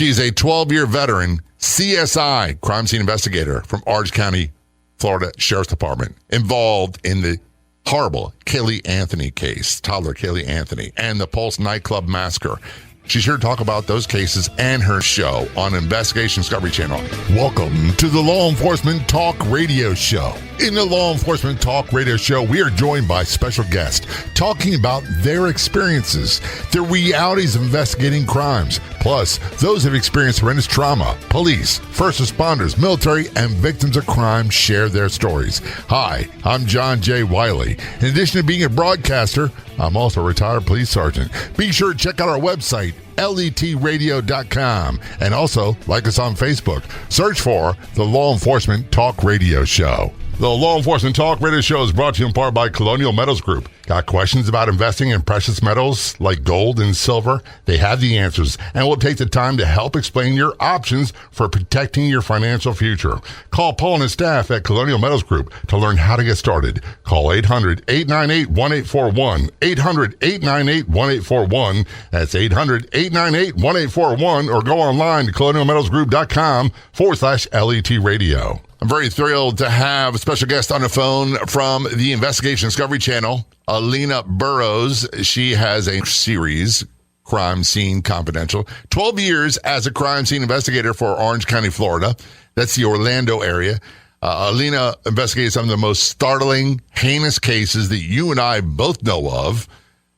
She's a 12-year veteran, CSI, crime scene investigator from Orange County, Florida Sheriff's Department, involved in the horrible Caylee Anthony case, toddler Caylee Anthony, and the Pulse nightclub massacre. She's here to talk about those cases and her show on Investigation Discovery Channel. Welcome to the Law Enforcement Talk Radio Show. In the Law Enforcement Talk Radio Show, we are joined by special guests talking about their experiences, the realities of investigating crimes, plus those who have experienced horrendous trauma. Police, first responders, military, and victims of crime share their stories. Hi, I'm John J. Wiley. In addition to being a broadcaster, I'm also a retired police sergeant. Be sure to check out our website, letradio.com, and also like us on Facebook. Search for the Law Enforcement Talk Radio Show. The Law Enforcement Talk Radio Show is brought to you in part by Colonial Metals Group. Got questions about investing in precious metals like gold and silver? They have the answers and will take the time to help explain your options for protecting your financial future. Call Paul and his staff at Colonial Metals Group to learn how to get started. Call 800-898-1841, 800-898-1841. That's 800-898-1841, or go online to colonialmetalsgroup.com/LET radio. I'm very thrilled to have a special guest on the phone from the Investigation Discovery Channel, Alina Burrows. She has a series, Crime Scene Confidential, 12 years as a crime scene investigator for Orange County, Florida. That's the Orlando area. Alina investigated some of the most startling, heinous cases that you and I both know of,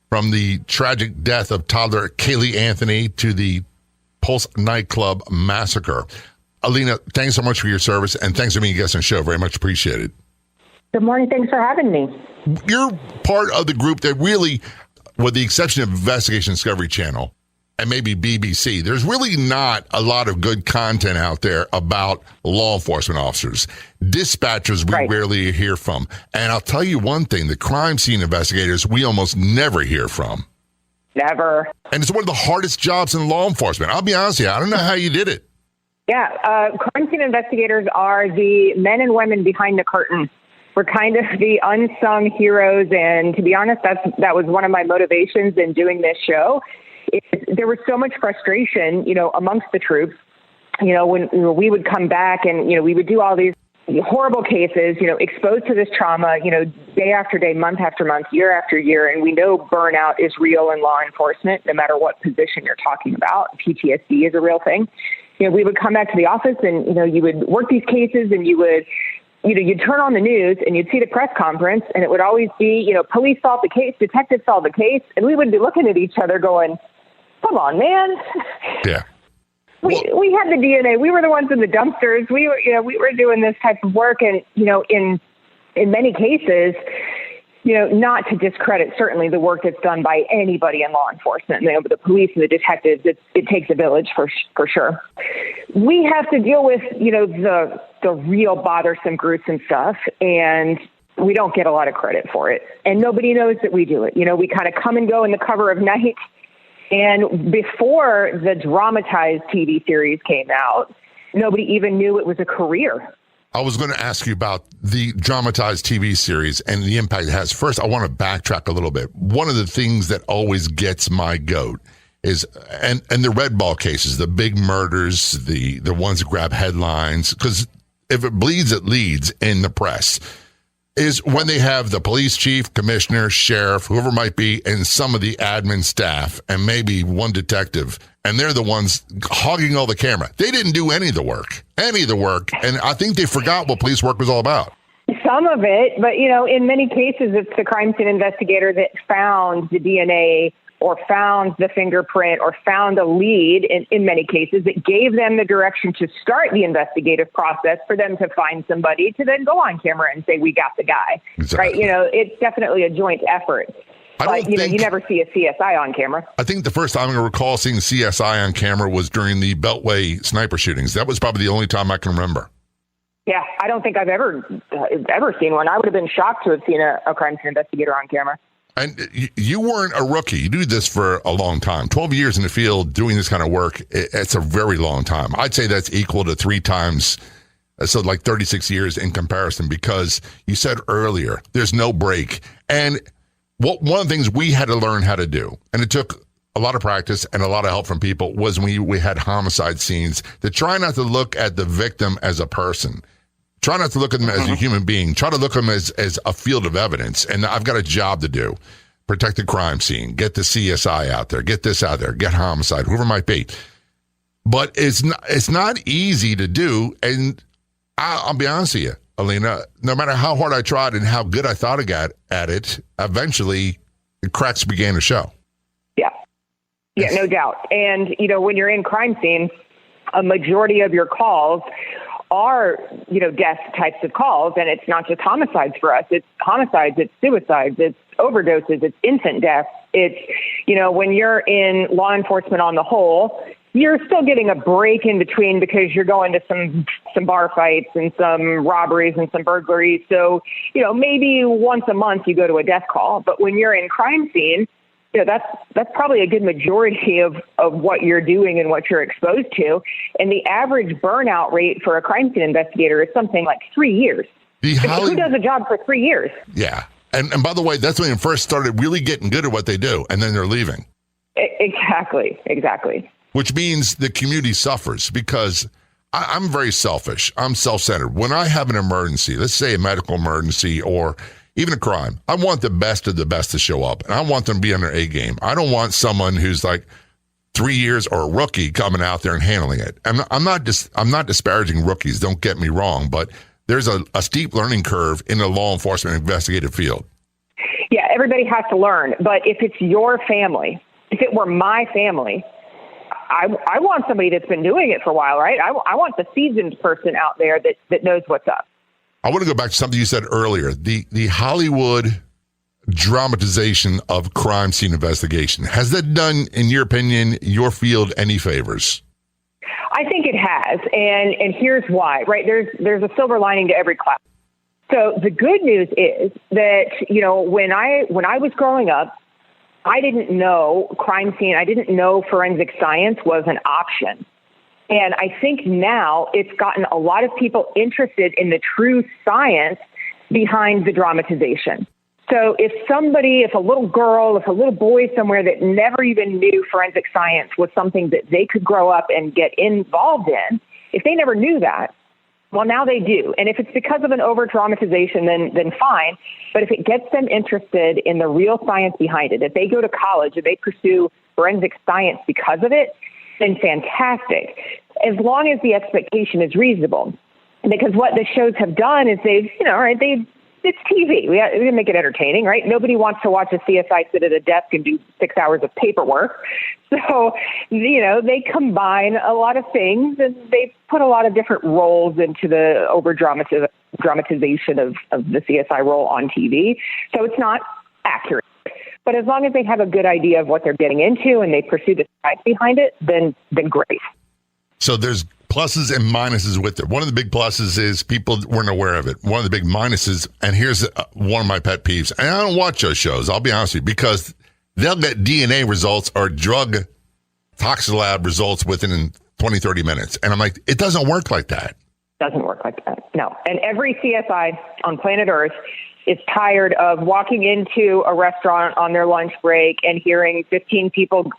from the tragic death of toddler Caylee Anthony to the Pulse nightclub massacre. Alina, thanks so much for your service, and thanks for being a guest on the show. Very much appreciated. Good morning. Thanks for having me. You're part of the group that really, with the exception of Investigation Discovery Channel and maybe BBC, there's really not a lot of good content out there about law enforcement officers. Dispatchers we rarely hear from. And I'll tell you one thing, the crime scene investigators we almost never hear from. Never. And it's one of the hardest jobs in law enforcement. I'll be honest with you, I don't know how you did it. Yeah, crime scene investigators are the men and women behind the curtain. We're kind of the unsung heroes, and to be honest, that was one of my motivations in doing this show. There was so much frustration, amongst the troops. When we would come back and we would do all these horrible cases, exposed to this trauma, day after day, month after month, year after year, and we know burnout is real in law enforcement, no matter what position you're talking about. PTSD is a real thing. We would come back to the office and, you would work these cases and you'd turn on the news and you'd see the press conference and it would always be, police solved the case, detectives solved the case. And we would be looking at each other going, come on, man. Yeah. We had the DNA. We were the ones in the dumpsters. We were doing this type of work. And, in many cases, not to discredit certainly the work that's done by anybody in law enforcement, the police and the detectives, it takes a village for sure. We have to deal with, the real bothersome, gruesome stuff, and we don't get a lot of credit for it. And nobody knows that we do it. We kind of come and go in the cover of night. And before the dramatized TV series came out, nobody even knew it was a career. I was going to ask you about the dramatized TV series and the impact it has. First, I want to backtrack a little bit. One of the things that always gets my goat is, and the red ball cases, the big murders, the ones that grab headlines, because if it bleeds, it leads in the press, is when they have the police chief, commissioner, sheriff, whoever it might be, and some of the admin staff, and maybe one detective, and they're the ones hogging all the camera. They didn't do any of the work, and I think they forgot what police work was all about. Some of it, but, in many cases, it's the crime scene investigator that found the DNA or found the fingerprint or found a lead in many cases that gave them the direction to start the investigative process for them to find somebody to then go on camera and say, we got the guy. Exactly. Right? It's definitely a joint effort. But, you never see a CSI on camera. I think the first time I recall seeing CSI on camera was during the Beltway sniper shootings. That was probably the only time I can remember. Yeah, I don't think I've ever seen one. I would have been shocked to have seen a crime scene investigator on camera. And you weren't a rookie. You do this for a long time. 12 years in the field doing this kind of work, it's a very long time. I'd say that's equal to 3 times, so like 36 years in comparison, because you said earlier, there's no break. And one of the things we had to learn how to do, and it took a lot of practice and a lot of help from people was when we had homicide scenes to try not to look at the victim as a person. Try not to look at them as a human being. Try to look at them as a field of evidence. And I've got a job to do. Protect the crime scene. Get the CSI out there. Get this out there. Get homicide, whoever it might be. But it's not easy to do. And I'll be honest with you, Alina, no matter how hard I tried and how good I thought I got at it, eventually the cracks began to show. Yeah, no doubt. And, when you're in crime scene, a majority of your calls are, death types of calls. And it's not just homicides for us. It's homicides, it's suicides, it's overdoses, it's infant deaths. It's, when you're in law enforcement on the whole, you're still getting a break in between because you're going to some bar fights and some robberies and some burglaries. So, maybe once a month you go to a death call. But when you're in crime scene, that's probably a good majority of what you're doing and what you're exposed to. And the average burnout rate for a crime scene investigator is something like 3 years. Who does a job for 3 years? Yeah. And by the way, that's when they first started really getting good at what they do, and then they're leaving. Exactly. Which means the community suffers because I'm very selfish. I'm self-centered. When I have an emergency, let's say a medical emergency or even a crime, I want the best of the best to show up, and I want them to be on their A game. I don't want someone who's like 3 years or a rookie coming out there and handling it. I'm not disparaging rookies. Don't get me wrong, but there's a steep learning curve in the law enforcement investigative field. Yeah, everybody has to learn. But if it's your family, if it were my family, I want somebody that's been doing it for a while, right? I want the seasoned person out there that knows what's up. I want to go back to something you said earlier, the Hollywood dramatization of crime scene investigation. Has that done, in your opinion, your field any favors? I think it has, and here's why, right? There's a silver lining to every cloud. So the good news is that, when I was growing up, I didn't know crime scene, I didn't know forensic science was an option. And I think now it's gotten a lot of people interested in the true science behind the dramatization. So if a little girl, if a little boy somewhere that never even knew forensic science was something that they could grow up and get involved in, if they never knew that, well, now they do. And if it's because of an over-dramatization, then fine. But if it gets them interested in the real science behind it, if they go to college, if they pursue forensic science because of it, then fantastic, as long as the expectation is reasonable. Because what the shows have done is it's TV. We have to make it entertaining, right? Nobody wants to watch a CSI sit at a desk and do 6 hours of paperwork. So, they combine a lot of things and they put a lot of different roles into the over-dramatization of the CSI role on TV. So it's not accurate. But as long as they have a good idea of what they're getting into and they pursue the science behind it, then great. So there's pluses and minuses with it. One of the big pluses is people weren't aware of it. One of the big minuses, and here's one of my pet peeves, and I don't watch those shows, I'll be honest with you, because they'll get DNA results or drug toxin lab results within 20, 30 minutes. And I'm like, it doesn't work like that. Doesn't work like that. No. And every CSI on planet Earth is tired of walking into a restaurant on their lunch break and hearing 15 people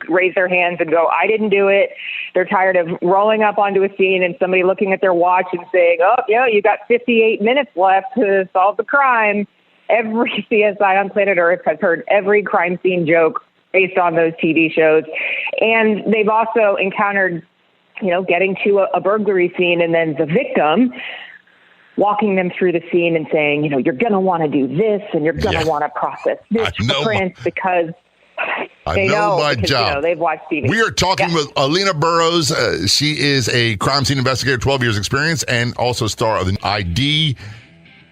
raise their hands and go, I didn't do it. They're tired of rolling up onto a scene and somebody looking at their watch and saying, oh, you got 58 minutes left to solve the crime. Every CSI on planet Earth has heard every crime scene joke based on those TV shows. And they've also encountered, getting to a burglary scene and then the victim walking them through the scene and saying, you're going to want to do this and you're going to want to process this footprints because they know my job. They've watched TV. We are talking with Alina Burrows. She is a crime scene investigator, 12 years experience, and also star of the ID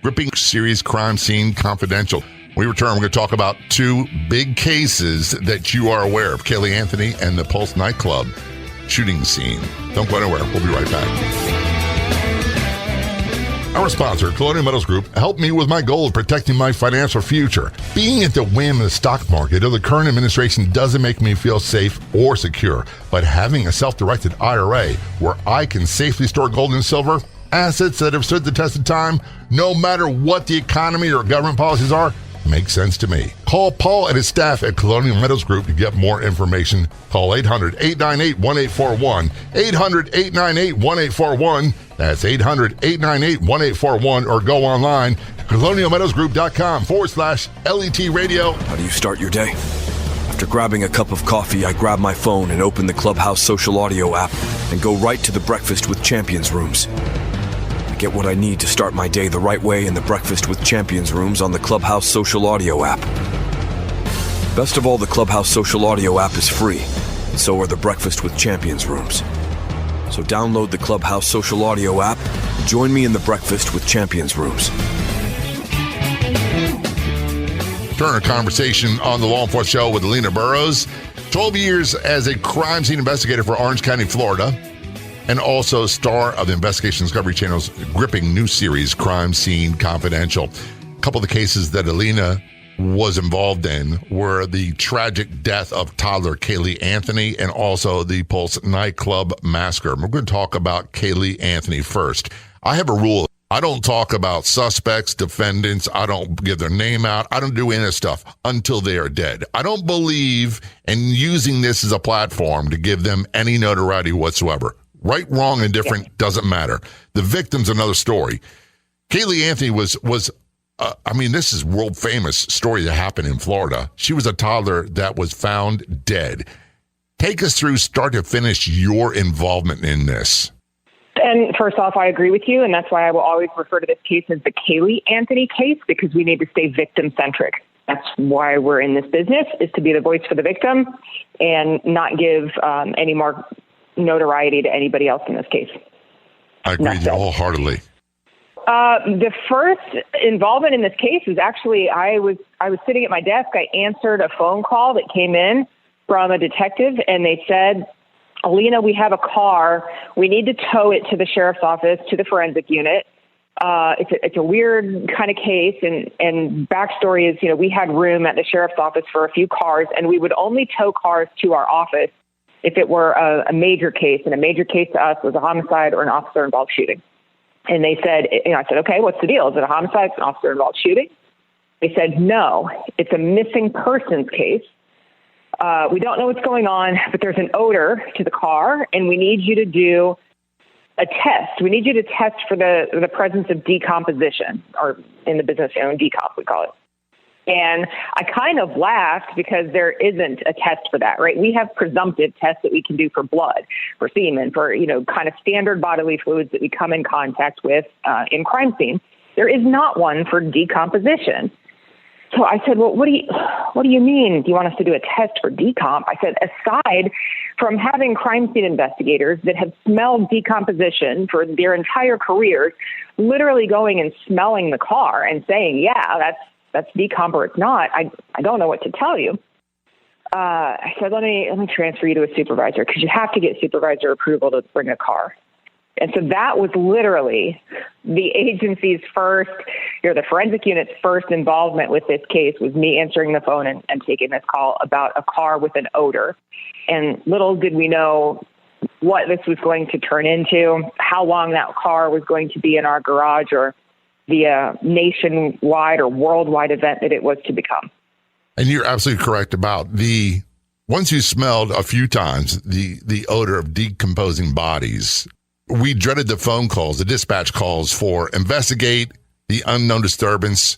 gripping series Crime Scene Confidential. When we return, we're going to talk about two big cases that you are aware of, Caylee Anthony and the Pulse nightclub shooting scene. Don't go anywhere. We'll be right back. Our sponsor, Colonial Metals Group, helped me with my goal of protecting my financial future. Being at the whim of the stock market or the current administration doesn't make me feel safe or secure, but having a self-directed IRA where I can safely store gold and silver, assets that have stood the test of time, no matter what the economy or government policies are, makes sense to me. Call Paul and his staff at Colonial Meadows Group to get more information. Call 800-898-1841. 800-898-1841. That's 800-898-1841. Or go online to colonialmeadowsgroup.com/LET radio. How do you start your day? After grabbing a cup of coffee, I grab my phone and open the Clubhouse social audio app and go right to the Breakfast with Champions rooms. I get what I need to start my day the right way in the Breakfast with Champions rooms on the Clubhouse social audio app. Best of all, the Clubhouse social audio app is free, and so are the Breakfast with Champions rooms. So download the Clubhouse social audio app and join me in the Breakfast with Champions rooms. Turn a conversation on the Law Enforcement Show with Alina Burrows. 12 years as a crime scene investigator for Orange County, Florida, and also star of the Investigation Discovery Channel's gripping new series, Crime Scene Confidential. A couple of the cases that Alina was involved in were the tragic death of toddler Caylee Anthony and also the Pulse nightclub massacre. We're going to talk about Caylee Anthony first. I have a rule. I don't talk about suspects, defendants. I don't give their name out. I don't do any of this stuff until they are dead. I don't believe in using this as a platform to give them any notoriety whatsoever. Right, wrong, and different doesn't matter. The victim's another story. Caylee Anthony was this is world famous story that happened in Florida. She was a toddler that was found dead. Take us through start to finish your involvement in this. And first off, I agree with you, and that's why I will always refer to this case as the Caylee Anthony case, because we need to stay victim-centric. That's why we're in this business, is to be the voice for the victim and not give any more notoriety to anybody else in this case. I agree with you wholeheartedly. The first involvement in this case is actually I was sitting at my desk. I answered a phone call that came in from a detective, and they said, Alina, we have a car. We need to tow it to the sheriff's office, to the forensic unit. It's a weird kind of case, and backstory is, we had room at the sheriff's office for a few cars, and we would only tow cars to our office if it were a major case, and a major case to us was a homicide or an officer-involved shooting. And they said, I said, okay, what's the deal? Is it a homicide? It's an officer-involved shooting? They said, no, it's a missing persons case. We don't know what's going on, but there's an odor to the car, and we need you to do a test. We need you to test for the presence of decomposition, or in the business, decomp, we call it. And I kind of laughed because there isn't a test for that, right? We have presumptive tests that we can do for blood, for semen, for, kind of standard bodily fluids that we come in contact with in crime scene. There is not one for decomposition. So I said, well, what do you mean? Do you want us to do a test for decomp? I said, aside from having crime scene investigators that have smelled decomposition for their entire careers, literally going and smelling the car and saying, yeah, that's decomp or it's not, I don't know what to tell you. I said, let me transfer you to a supervisor, because you have to get supervisor approval to bring a car. And so that was literally the agency's first, the forensic unit's first involvement with this case, was me answering the phone and taking this call about a car with an odor. And little did we know what this was going to turn into, how long that car was going to be in our garage, or the nationwide or worldwide event that it was to become. And you're absolutely correct about once you smelled a few times the odor of decomposing bodies. We dreaded the phone calls, the dispatch calls for investigate the unknown disturbance.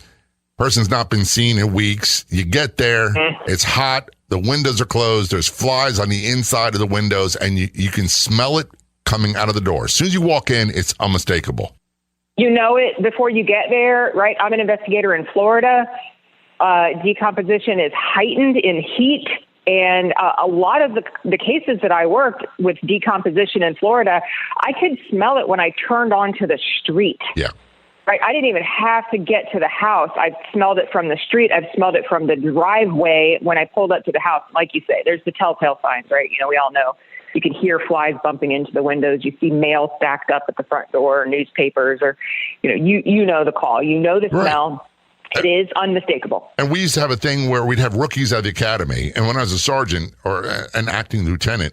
Person's not been seen in weeks. You get there, It's hot, the windows are closed, there's flies on the inside of the windows, and you can smell it coming out of the door. As soon as you walk in, it's unmistakable. You know it before you get there, right? I'm an investigator in Florida. Decomposition is heightened in heat. And a lot of the cases that I worked with decomposition in Florida, I could smell it when I turned onto the street. Yeah. Right. I didn't even have to get to the house. I've smelled it from the street. I've smelled it from the driveway when I pulled up to the house. Like you say, there's the telltale signs, right? We all know. You can hear flies bumping into the windows. You see mail stacked up at the front door, newspapers, or, you know the call. You know the smell. It is unmistakable. And we used to have a thing where we'd have rookies at the academy. And when I was a sergeant or an acting lieutenant,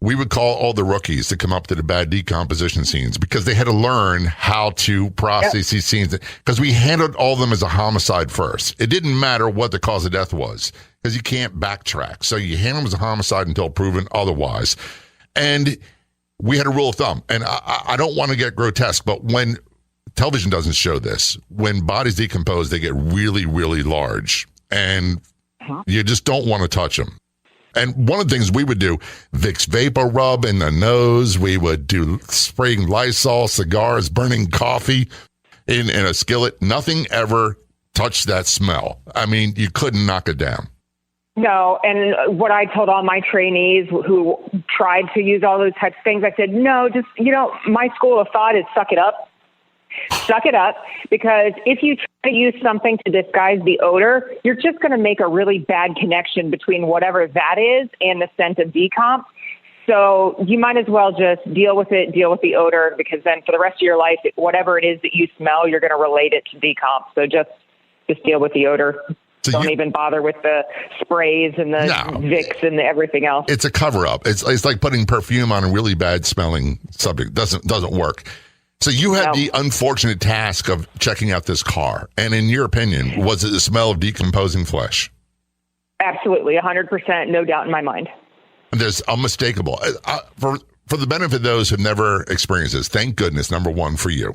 we would call all the rookies to come up to the bad decomposition scenes because they had to learn how to process these scenes, because we handled all of them as a homicide first. It didn't matter what the cause of death was because you can't backtrack. So you handle them as a homicide until proven otherwise. And we had a rule of thumb. And I don't want to get grotesque, but when television doesn't show this, when bodies decompose, they get really, really large. And you just don't want to touch them. And one of the things we would do, Vicks Vapor Rub in the nose. We would do spraying Lysol, cigars, burning coffee in a skillet. Nothing ever touched that smell. I mean, you couldn't knock it down. No, and what I told all my trainees who tried to use all those types of things, I said, no, just, my school of thought is suck it up. Suck it up, because if you try to use something to disguise the odor, you're just going to make a really bad connection between whatever that is and the scent of decomp. So you might as well just deal with the odor, because then for the rest of your life, whatever it is that you smell, you're going to relate it to decomp. So just deal with the odor. So don't even bother with the sprays and the Vicks and everything else. It's a cover-up. It's like putting perfume on a really bad smelling subject. Doesn't work. So you had the unfortunate task of checking out this car. And in your opinion, was it the smell of decomposing flesh? Absolutely, 100%, no doubt in my mind. There's unmistakable. For the benefit of those who've never experienced this, thank goodness, number one, for you.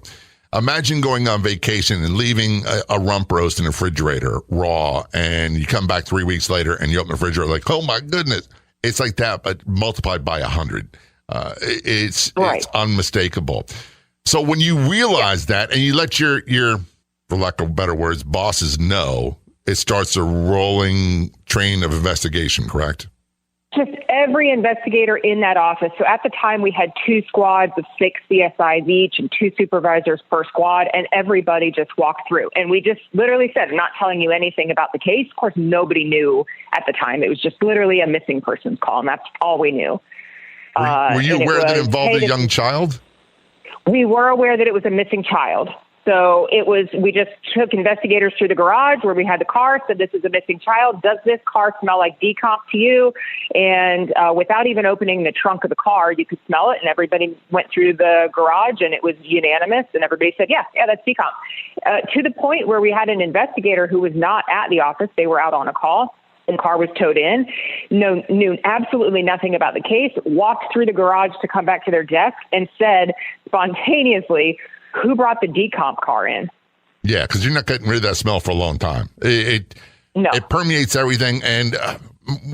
Imagine going on vacation and leaving a rump roast in the refrigerator raw, and you come back 3 weeks later and you open the refrigerator like, oh my goodness. It's like that, but multiplied by 100. It's unmistakable. So when you realize that and you let your, for lack of better words, bosses know, it starts a rolling train of investigation, correct? Just every investigator in that office. So at the time we had 2 squads of 6 CSIs each and 2 supervisors per squad, and everybody just walked through. And we just literally said, I'm not telling you anything about the case. Of course, nobody knew at the time. It was just literally a missing persons call, and that's all we knew. Were you aware that it involved a young child? We were aware that it was a missing child. So we just took investigators through the garage where we had the car, said, this is a missing child. Does this car smell like decomp to you? And without even opening the trunk of the car, you could smell it. And everybody went through the garage and it was unanimous. And everybody said, yeah, that's decomp. To the point where we had an investigator who was not at the office. They were out on a call. And the car was towed in, knew absolutely nothing about the case, walked through the garage to come back to their desk and said spontaneously, who brought the decomp car in? Yeah, because you're not getting rid of that smell for a long time. It permeates everything. And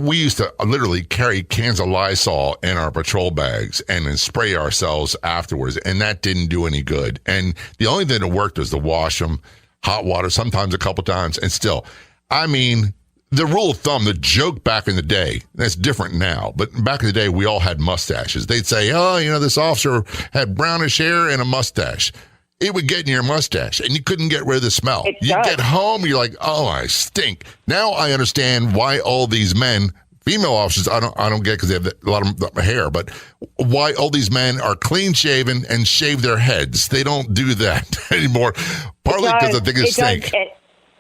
we used to literally carry cans of Lysol in our patrol bags and then spray ourselves afterwards. And that didn't do any good. And the only thing that worked was to wash them, hot water, sometimes a couple times. And still, I mean, the rule of thumb, the joke back in the day, that's different now, but back in the day, we all had mustaches. They'd say, this officer had brownish hair and a mustache. It would get in your mustache, and you couldn't get rid of the smell. You get home, you're like, oh, I stink. Now I understand why all these men, female officers, I don't get because they have a lot of hair, but why all these men are clean-shaven and shave their heads. They don't do that anymore, partly because I think it stinks.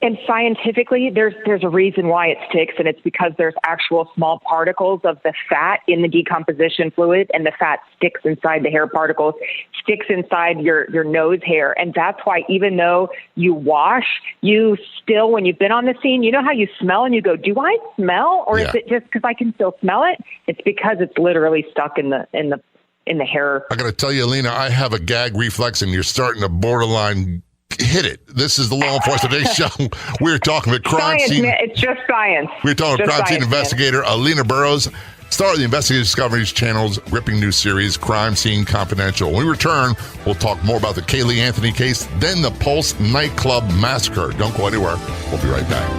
And scientifically, there's a reason why it sticks, and it's because there's actual small particles of the fat in the decomposition fluid, and the fat sticks inside the hair particles, sticks inside your nose hair. And that's why even though you wash, you still, when you've been on the scene, you know how you smell and you go, do I smell? Or is it just because I can still smell it? It's because it's literally stuck in the hair. I got to tell you, Alina, I have a gag reflex, and you're starting to borderline hit it. This is the Law Enforcement Today show. We're talking about crime scene. It's just science. We're talking about crime scene investigator Alina Burrows, star of the Investigative Discoveries channel's gripping new series, Crime Scene Confidential. When we return, we'll talk more about the Caylee Anthony case, then the Pulse nightclub massacre. Don't go anywhere. We'll be right back.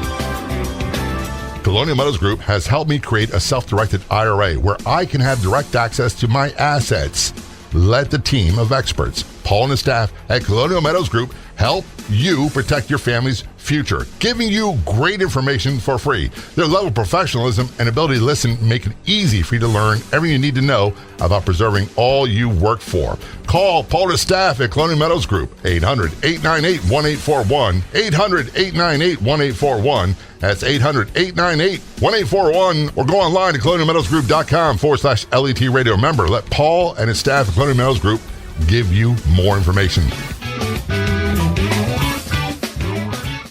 Colonial Metals Group has helped me create a self-directed IRA where I can have direct access to my assets. Let the team of experts, Paul and his staff at Colonial Metals Group, help you protect your family's future, giving you great information for free. Their level of professionalism and ability to listen make it easy for you to learn everything you need to know about preserving all you work for. Call Paula's staff at Colonial Meadows Group, 800-898-1841, 800-898-1841. That's 800-898-1841, or go online to colonialmeadowsgroup.com/LET radio. Remember, let Paul and his staff at Colonial Meadows Group give you more information.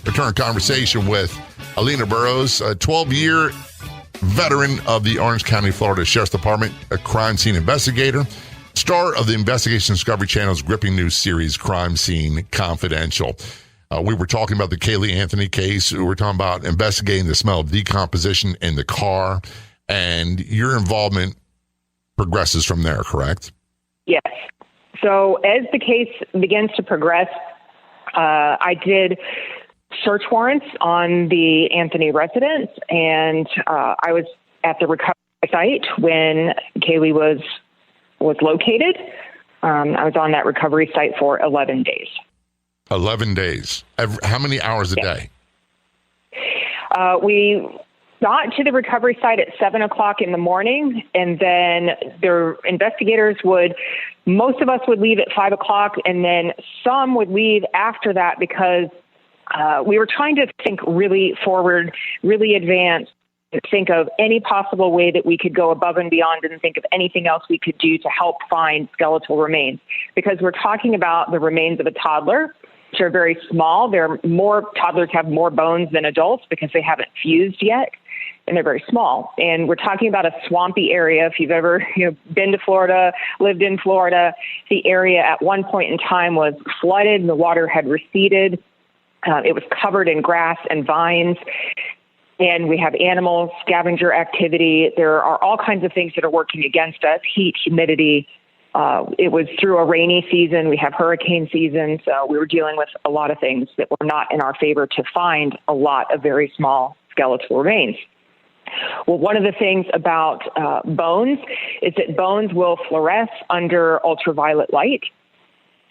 Return conversation with Alina Burrows, a 12-year veteran of the Orange County, Florida Sheriff's Department, a crime scene investigator, star of the Investigation Discovery Channel's gripping news series, Crime Scene Confidential. We were talking about the Caylee Anthony case. We were talking about investigating the smell of decomposition in the car, and your involvement progresses from there, correct? Yes. So as the case begins to progress, I did search warrants on the Anthony residence, and I was at the recovery site when Caylee was located. I was on that recovery site for 11 days. 11 days. How many hours a day? We got to the recovery site at 7 o'clock in the morning, and then the investigators most of us would leave at 5 o'clock, and then some would leave after that because we were trying to think really forward, really advanced, think of any possible way that we could go above and beyond and think of anything else we could do to help find skeletal remains. Because we're talking about the remains of a toddler, which are very small. Toddlers have more bones than adults because they haven't fused yet, and they're very small. And we're talking about a swampy area. If you've ever been to Florida, lived in Florida, the area at one point in time was flooded and the water had receded. It was covered in grass and vines. And we have animals, scavenger activity. There are all kinds of things that are working against us, heat, humidity. It was through a rainy season. We have hurricane season. So we were dealing with a lot of things that were not in our favor to find a lot of very small skeletal remains. Well, one of the things about bones is that bones will fluoresce under ultraviolet light.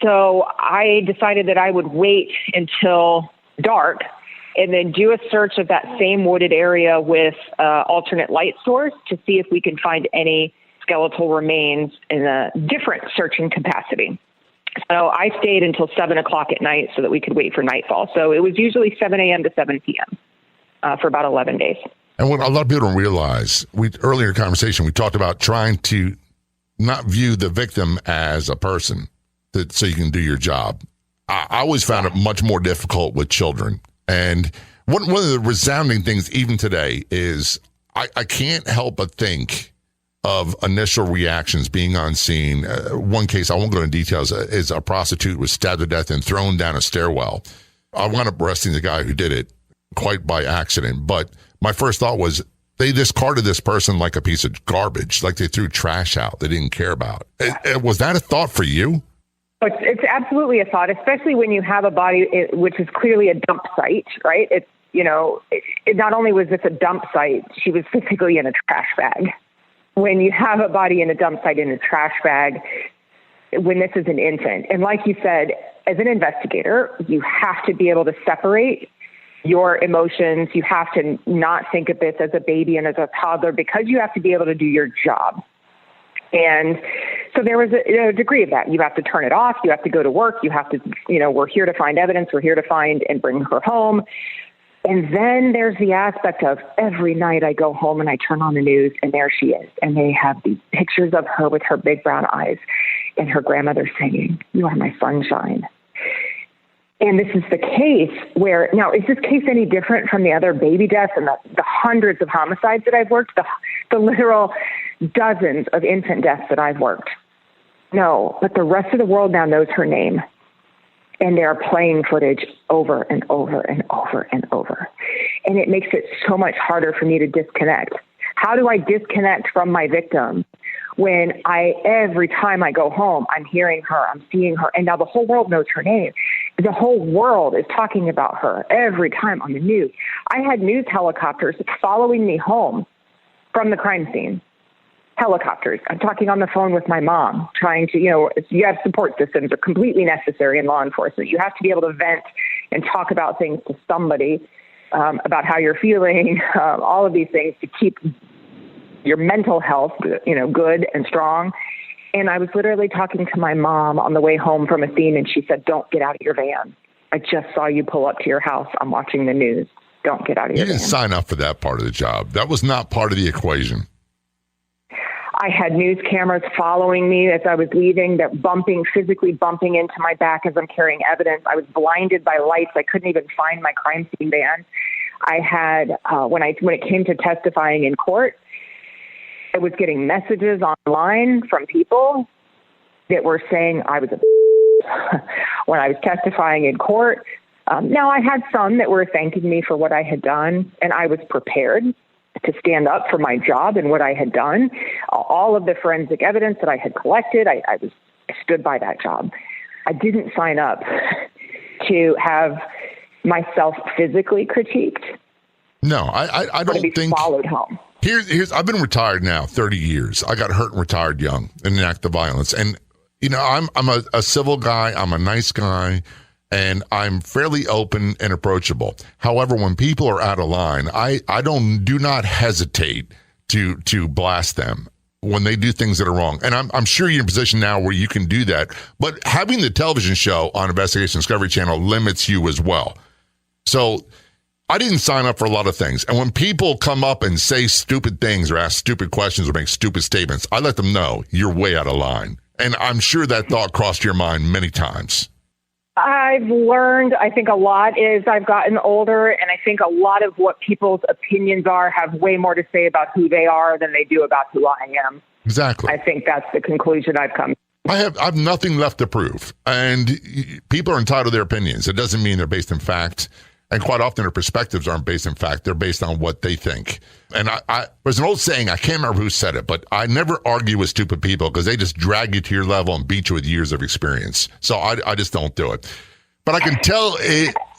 So I decided that I would wait until dark and then do a search of that same wooded area with alternate light source to see if we can find any skeletal remains in a different searching capacity. So I stayed until 7 o'clock at night so that we could wait for nightfall. So it was usually 7 a.m. to 7 p.m. For about 11 days. And what a lot of people don't realize, earlier in the conversation, we talked about trying to not view the victim as a person so you can do your job. I always found it much more difficult with children. And one of the resounding things even today is I can't help but think of initial reactions being on scene. One case, I won't go into details, is a prostitute was stabbed to death and thrown down a stairwell. I wound up arresting the guy who did it quite by accident. But my first thought was they discarded this person like a piece of garbage, like they threw trash out they didn't care about. Was that a thought for you? It's absolutely a thought, especially when you have a body which is clearly a dump site, right? It's, not only was this a dump site, she was physically in a trash bag. When you have a body in a dump site in a trash bag, when this is an infant, and like you said, as an investigator, you have to be able to separate your emotions. You have to not think of this as a baby and as a toddler because you have to be able to do your job. And so there was a degree of that. You have to turn it off. You have to go to work. You have to, we're here to find evidence. We're here to find and bring her home. And then there's the aspect of every night I go home and I turn on the news and there she is. And they have these pictures of her with her big brown eyes and her grandmother singing, "You are my sunshine." And this is the case where, now, is this case any different from the other baby deaths and the hundreds of homicides that I've worked, the literal dozens of infant deaths that I've worked? No, but the rest of the world now knows her name. And they're playing footage over and over and over and over. And it makes it so much harder for me to disconnect. How do I disconnect from my victim when every time I go home, I'm hearing her, I'm seeing her, and now the whole world knows her name. The whole world is talking about her every time on the news. I had news helicopters following me home from the crime scene. Helicopters. I'm talking on the phone with my mom, trying to, you have support systems are completely necessary in law enforcement. You have to be able to vent and talk about things to somebody, about how you're feeling, all of these things to keep your mental health, good and strong. And I was literally talking to my mom on the way home from a scene, and she said, "Don't get out of your van. I just saw you pull up to your house. I'm watching the news. Don't get out of your van." You didn't sign up for that part of the job. That was not part of the equation. I had news cameras following me as I was leaving, that physically bumping into my back as I'm carrying evidence. I was blinded by lights. I couldn't even find my crime scene van. I had, when it came to testifying in court, I was getting messages online from people that were saying I was when I was testifying in court. Now, I had some that were thanking me for what I had done, and I was prepared to stand up for my job and what I had done. All of the forensic evidence that I had collected, I stood by that job. I didn't sign up to have myself physically critiqued. No, I don't think. Followed home. Here's I've been retired now 30 years. I got hurt and retired young in an act of violence. And, I'm a civil guy. I'm a nice guy. And I'm fairly open and approachable. However, when people are out of line, I do not hesitate to blast them when they do things that are wrong. And I'm sure you're in a position now where you can do that. But having the television show on Investigation Discovery Channel limits you as well. So I didn't sign up for a lot of things. And when people come up and say stupid things or ask stupid questions or make stupid statements, I let them know you're way out of line. And I'm sure that thought crossed your mind many times. I've learned, I think a lot as I've gotten older, and I think a lot of what people's opinions are have way more to say about who they are than they do about who I am. Exactly. I think that's the conclusion I've come to. I have nothing left to prove. And people are entitled to their opinions. It doesn't mean they're based in fact. And quite often their perspectives aren't based in fact. They're based on what they think. And there's an old saying, I can't remember who said it, but I never argue with stupid people because they just drag you to your level and beat you with years of experience. So I just don't do it. But I can tell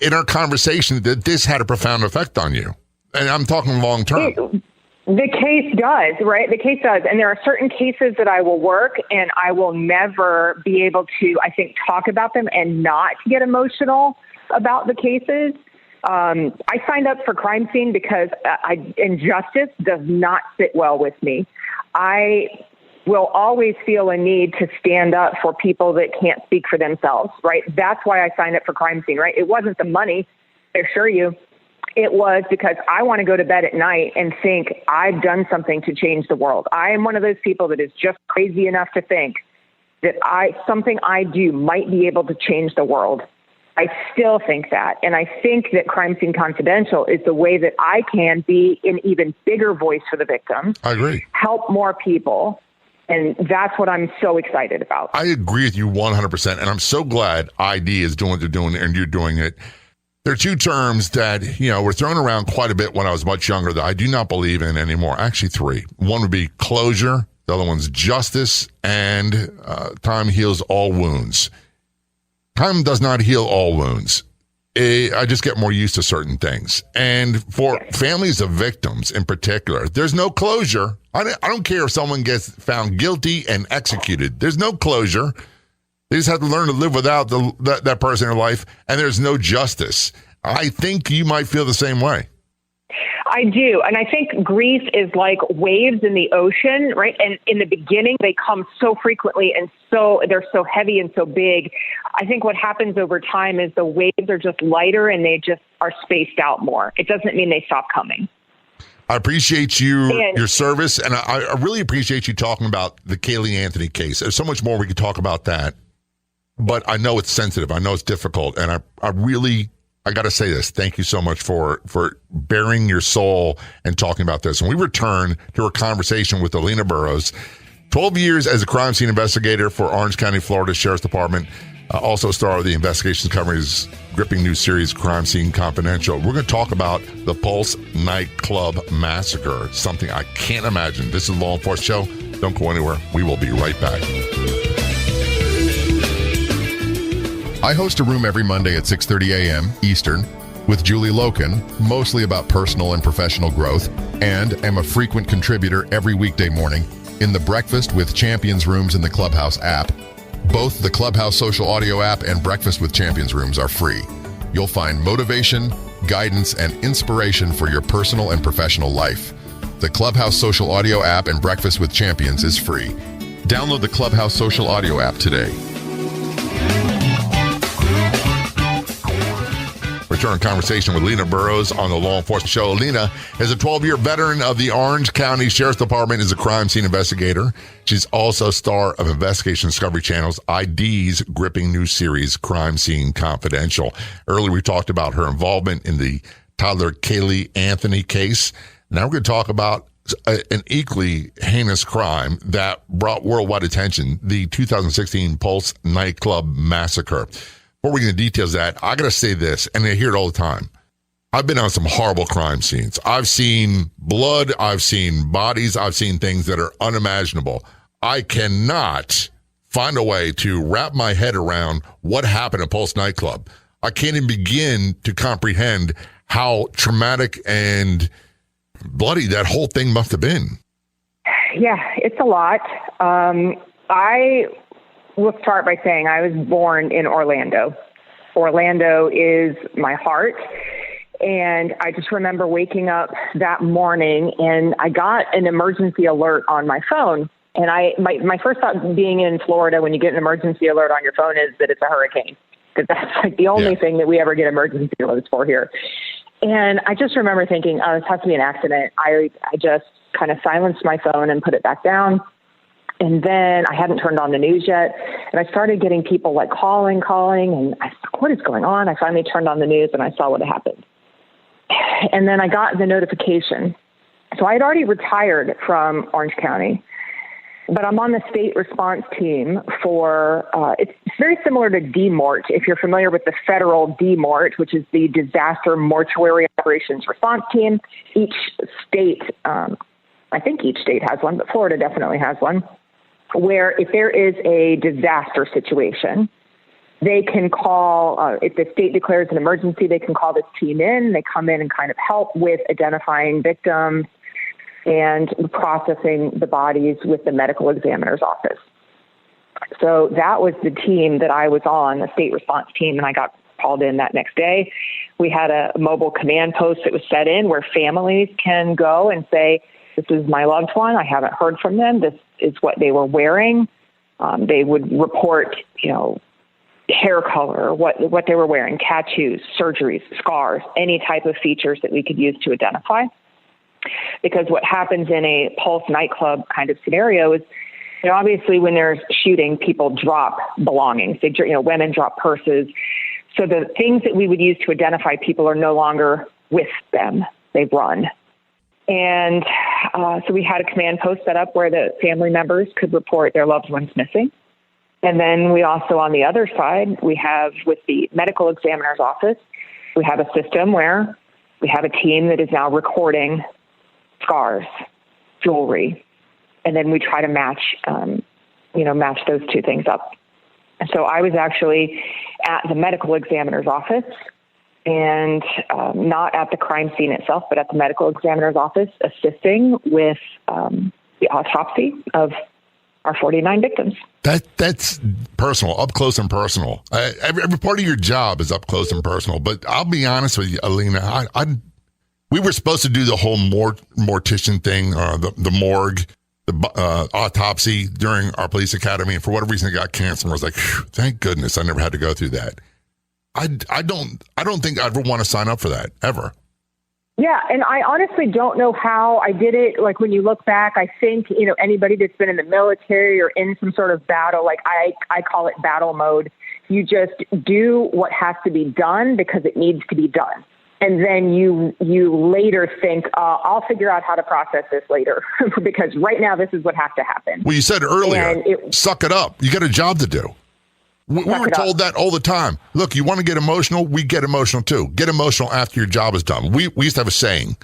in our conversation that this had a profound effect on you. And I'm talking long term. The case does, right? The case does. And there are certain cases that I will work and I will never be able to, I think, talk about them and not get emotional about the cases. I signed up for crime scene because injustice does not sit well with me. I will always feel a need to stand up for people that can't speak for themselves, right? That's why I signed up for crime scene, right? It wasn't the money, I assure you. It was because I want to go to bed at night and think I've done something to change the world. I am one of those people that is just crazy enough to think that something I do might be able to change the world. I still think that. And I think that Crime Scene Confidential is the way that I can be an even bigger voice for the victims. I agree. Help more people. And that's what I'm so excited about. I agree with you 100%. And I'm so glad ID is doing what they're doing and you're doing it. There are two terms that, were thrown around quite a bit when I was much younger that I do not believe in anymore. Actually, three. One would be closure. The other one's justice. And time heals all wounds. Time does not heal all wounds. I just get more used to certain things. And for families of victims in particular, there's no closure. I don't care if someone gets found guilty and executed. There's no closure. They just have to learn to live without that person in their life, and there's no justice. I think you might feel the same way. I do. And I think grief is like waves in the ocean, right? And in the beginning, they come so frequently and they're so heavy and so big. I think what happens over time is the waves are just lighter and they just are spaced out more. It doesn't mean they stop coming. I appreciate your service, and I really appreciate you talking about the Caylee Anthony case. There's so much more we could talk about that, but I know it's sensitive. I know it's difficult, and I got to say this. Thank you so much for bearing your soul and talking about this. And we return to our conversation with Alina Burrows, 12 years as a crime scene investigator for Orange County, Florida Sheriff's Department, also star of the Investigations Company's gripping new series, Crime Scene Confidential. We're going to talk about the Pulse nightclub massacre, something I can't imagine. This is Law Enforcement Show. Don't go anywhere. We will be right back. I host a room every Monday at 6:30 a.m. Eastern with Julie Loken, mostly about personal and professional growth, and am a frequent contributor every weekday morning in the Breakfast with Champions rooms in the Clubhouse app. Both the Clubhouse social audio app and Breakfast with Champions rooms are free. you'll find motivation, guidance, and inspiration for your personal and professional life. The Clubhouse Social Audio app and Breakfast with Champions is free. Download the Clubhouse Social Audio app today. Return conversation with Alina Burrows on the Law Enforcement Show. Alina is a 12-year veteran of the Orange County Sheriff's Department, is a crime scene investigator. She's also a star of Investigation Discovery Channel's ID's gripping new series, Crime Scene Confidential. Earlier, we talked about her involvement in the toddler Caylee Anthony case. Now we're going to talk about an equally heinous crime that brought worldwide attention, the 2016 Pulse nightclub massacre. Before we get into details of that, I got to say this, and I hear it all the time. I've been on some horrible crime scenes. I've seen blood. I've seen bodies. I've seen things that are unimaginable. I cannot find a way to wrap my head around what happened at Pulse nightclub. I can't even begin to comprehend how traumatic and bloody that whole thing must have been. Yeah, it's a lot. I will start by saying I was born in Orlando. Orlando is my heart. And I just remember waking up that morning and I got an emergency alert on my phone. And my first thought being in Florida, when you get an emergency alert on your phone, is that it's a hurricane. Because that's like the only thing that we ever get emergency alerts for here. And I just remember thinking, oh, this has to be an accident. I just kind of silenced my phone and put it back down. And then I hadn't turned on the news yet. And I started getting people like calling. And I thought, what is going on? I finally turned on the news and I saw what had happened. And then I got the notification. So I had already retired from Orange County, but I'm on the state response team for, it's very similar to DMORT. If you're familiar with the federal DMORT, which is the Disaster Mortuary Operations Response Team, each state, I think each state has one, but Florida definitely has one, where if there is a disaster situation, they can call, if the state declares an emergency, they can call this team in. They come in and kind of help with identifying victims and processing the bodies with the medical examiner's office. So that was the team that I was on, the state response team, and I got called in that next day. We had a mobile command post that was set in where families can go and say, this is my loved one. I haven't heard from them. This is what they were wearing. They would report, hair color, what they were wearing, tattoos, surgeries, scars, any type of features that we could use to identify. Because what happens in a Pulse nightclub kind of scenario is, obviously when there's shooting, people drop belongings. Women drop purses. So the things that we would use to identify people are no longer with them. They've run. And so we had a command post set up where the family members could report their loved ones missing. And then we also, on the other side, we have with the medical examiner's office, we have a system where we have a team that is now recording scars, jewelry, and then we try to match those two things up. And so I was actually at the medical examiner's office and not at the crime scene itself, but at the medical examiner's office, assisting with the autopsy of our 49 victims. That's personal, up close and personal. Every part of your job is up close and personal. But I'll be honest with you, Alina, we were supposed to do the whole mortician thing, the morgue, the autopsy during our police academy, and for whatever reason it got canceled. I was like, thank goodness I never had to go through that. I don't think I ever want to sign up for that, ever. Yeah, and I honestly don't know how I did it. Like, when you look back, I think, anybody that's been in the military or in some sort of battle, like I call it battle mode, you just do what has to be done because it needs to be done. And then you later think, I'll figure out how to process this later because right now this is what has to happen. Well, you said earlier, suck it up. You got a job to do. We were told that all the time. Look, you want to get emotional? We get emotional too. Get emotional after your job is done. We used to have a saying,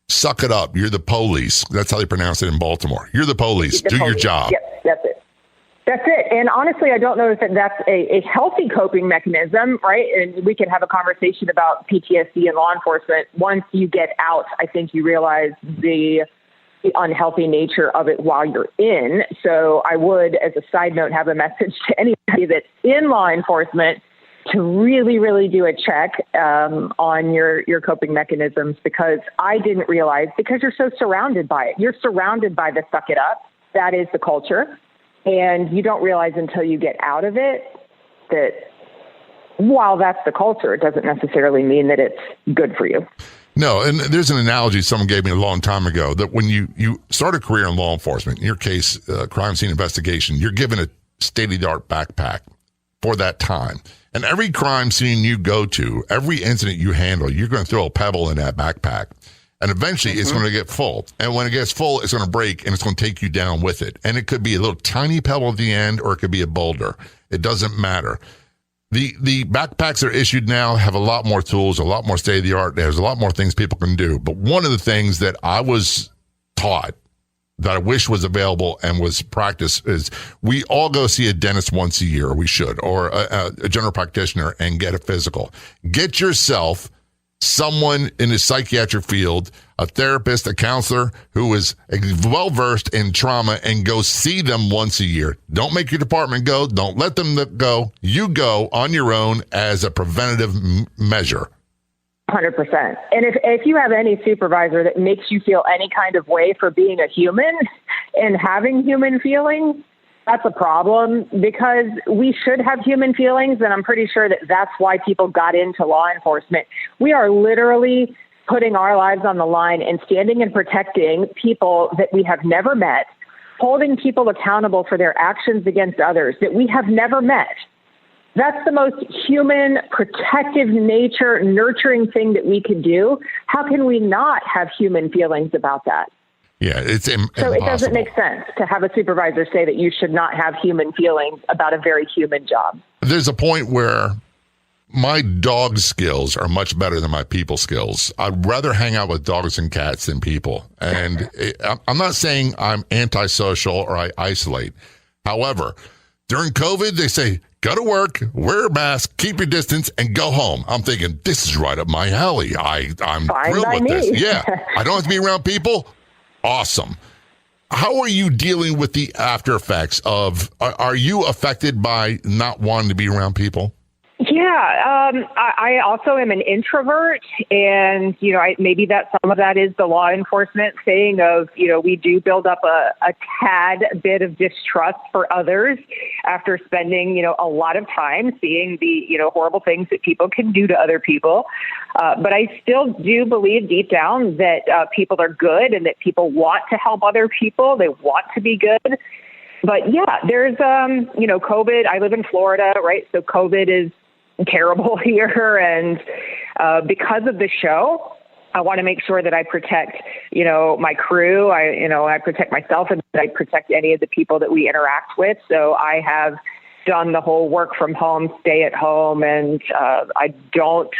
suck it up. You're the police. That's how they pronounce it in Baltimore. You're the police. Do your job. Yep, that's it. That's it. And honestly, I don't know if that's a healthy coping mechanism, right? And we can have a conversation about PTSD and law enforcement. Once you get out, I think you realize the unhealthy nature of it while you're in. So I would, as a side note, have a message to anybody that's in law enforcement to really, really do a check on your coping mechanisms, because I didn't realize, because you're so surrounded by it. You're surrounded by the suck it up. That is the culture. And you don't realize until you get out of it that while that's the culture, it doesn't necessarily mean that it's good for you. No, and there's an analogy someone gave me a long time ago that when you start a career in law enforcement, in your case, crime scene investigation, you're given a state-of-the-art backpack for that time. And every crime scene you go to, every incident you handle, you're going to throw a pebble in that backpack. And eventually it's going to get full. And when it gets full, it's going to break and it's going to take you down with it. And it could be a little tiny pebble at the end, or it could be a boulder. It doesn't matter. The backpacks that are issued now have a lot more tools, a lot more state-of-the-art. There's a lot more things people can do. But one of the things that I was taught that I wish was available and was practiced is we all go see a dentist once a year, or we should, or a general practitioner, and get a physical. Get yourself someone in the psychiatric field, a therapist, a counselor who is well-versed in trauma, and go see them once a year. Don't make your department go. Don't let them go. You go on your own as a preventative measure. 100%. And if you have any supervisor that makes you feel any kind of way for being a human and having human feelings, that's a problem, because we should have human feelings. And I'm pretty sure that that's why people got into law enforcement. We are literally putting our lives on the line and standing and protecting people that we have never met, holding people accountable for their actions against others that we have never met. That's the most human, protective nature, nurturing thing that we could do. How can we not have human feelings about that? Yeah, it's impossible. So it doesn't make sense to have a supervisor say that you should not have human feelings about a very human job. There's a point where my dog skills are much better than my people skills. I'd rather hang out with dogs and cats than people. And I'm not saying I'm antisocial or I isolate. However, during COVID, they say, go to work, wear a mask, keep your distance, and go home. I'm thinking, this is right up my alley. I'm thrilled with this. Yeah, I don't have to be around people. Awesome. How are you dealing with the after effects of, are you affected by not wanting to be around people? Yeah, I also am an introvert, and, maybe that some of that is the law enforcement thing of, we do build up a tad bit of distrust for others after spending, a lot of time seeing the, horrible things that people can do to other people. But I still do believe deep down that people are good and that people want to help other people. They want to be good. But yeah, there's, COVID. I live in Florida, right? So COVID is terrible here. And because of the show, I want to make sure that I protect, my crew. I protect myself, and I protect any of the people that we interact with. So I have done the whole work from home, stay at home, and I don't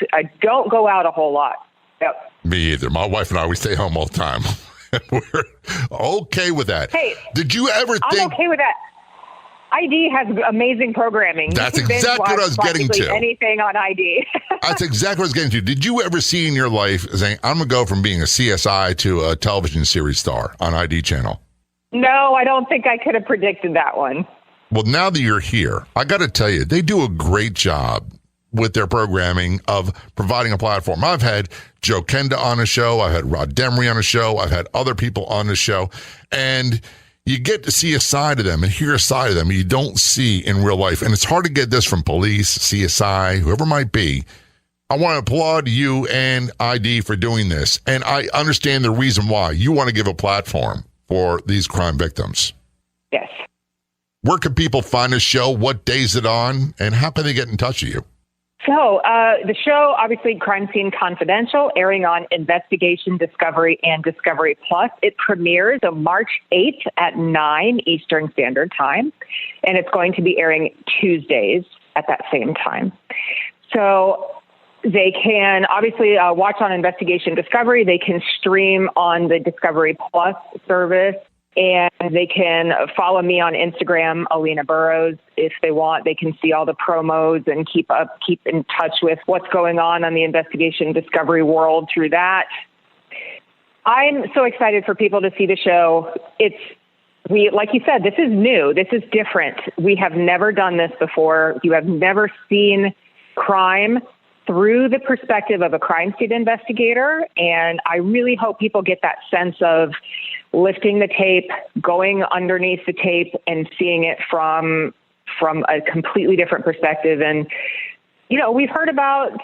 go out a whole lot. Yep. Me either. My wife and I, we stay home all the time. We're okay with that. Hey, did you ever think? I'm okay with that. ID has amazing programming. That's exactly what I was getting to. Anything on ID. That's exactly what I was getting to. Did you ever see in your life saying, I'm going to go from being a CSI to a television series star on ID channel? No, I don't think I could have predicted that one. Well, now that you're here, I got to tell you, they do a great job with their programming of providing a platform. I've had Joe Kenda on a show. I've had Rod Demery on a show. I've had other people on the show. And you get to see a side of them and hear a side of them you don't see in real life. And it's hard to get this from police, CSI, whoever it might be. I want to applaud you and ID for doing this. And I understand the reason why. You want to give a platform for these crime victims. Yes. Where can people find this show? What day is it on? And how can they get in touch with you? So the show, obviously, Crime Scene Confidential, airing on Investigation, Discovery, and Discovery Plus. It premieres on March 8th at 9 Eastern Standard Time, and it's going to be airing Tuesdays at that same time. So they can obviously watch on Investigation Discovery. They can stream on the Discovery Plus service. And they can follow me on Instagram, Alina Burrows, if they want. They can see all the promos and keep in touch with what's going on the Investigation Discovery world through that. I'm so excited for people to see the show. Like you said, this is new. This is different. We have never done this before. You have never seen crime through the perspective of a crime scene investigator. And I really hope people get that sense of lifting the tape, going underneath the tape, and seeing it from a completely different perspective. And we've heard about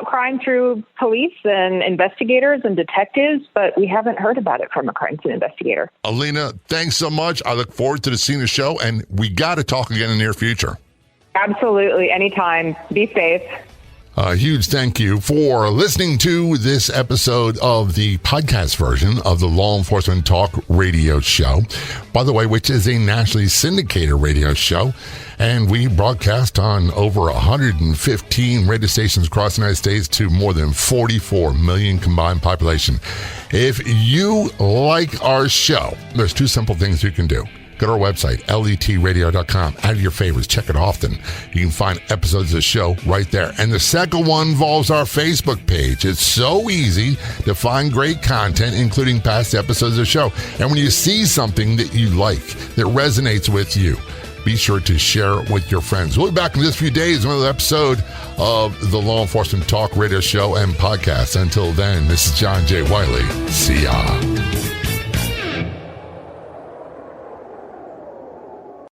crime through police and investigators and detectives, but we haven't heard about it from a crime scene investigator. Alina, thanks so much. I look forward to seeing the show, and we got to talk again in the near future. Absolutely. Anytime. Be safe. A huge thank you for listening to this episode of the podcast version of the Law Enforcement Talk radio show, by the way, which is a nationally syndicated radio show. And we broadcast on over 115 radio stations across the United States to more than 44 million combined population. If you like our show, there's two simple things you can do. Go to our website, letradio.com. Add your favorites. Check it often. You can find episodes of the show right there. And the second one involves our Facebook page. It's so easy to find great content, including past episodes of the show. And when you see something that you like, that resonates with you, be sure to share it with your friends. We'll be back in just a few days with another episode of the Law Enforcement Talk radio show and podcast. Until then, this is John J. Wiley. See ya.